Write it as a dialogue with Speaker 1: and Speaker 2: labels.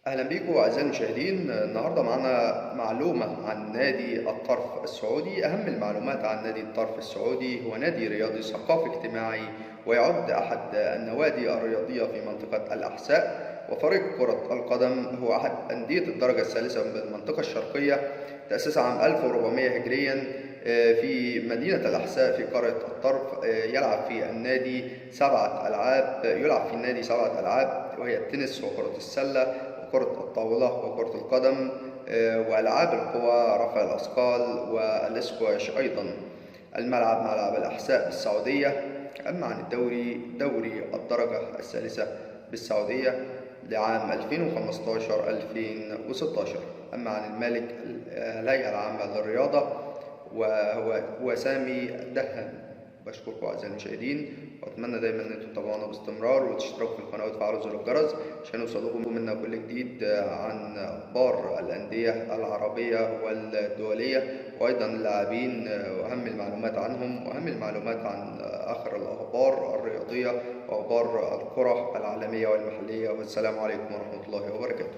Speaker 1: أهلا بيكم أعزائي المشاهدين. النهاردة معنا معلومة عن نادي الطرف السعودي. أهم المعلومات عن نادي الطرف السعودي: هو نادي رياضي ثقافي اجتماعي، ويعد أحد النوادي الرياضية في منطقة الأحساء. وفريق كرة القدم هو أحد أندية الدرجة الثالثة بالمنطقة الشرقية، تأسس عام 1400 هجريا في مدينة الأحساء في قرية الطرف. يلعب في النادي 7 ألعاب، يلعب في النادي 7 ألعاب، وهي التنس وكرة السلة وكرة الطاولة وكرة القدم، وألعاب القوى، رفع الأثقال، والإسكواش أيضا. الملعب ملعب الأحساء بالسعودية. أما عن دوري الدرجة الثالثة بالسعودية لعام 2015-2016. أما عن المالك الهيئة العامة للرياضة، وهو سامي الدهان. بشكركم أعزائي المشاهدين، وأتمنى دايما إن انتم تتابعونا باستمرار وتشتركوا في القناة وتفعلوا زر الجرس عشان يوصلكم منا كل جديد عن أخبار الأندية العربية والدولية، وأيضا اللاعبين وأهم المعلومات عنهم، وأهم المعلومات عن آخر الأخبار الرياضية وأخبار الكرة العالمية والمحلية. والسلام عليكم ورحمة الله وبركاته.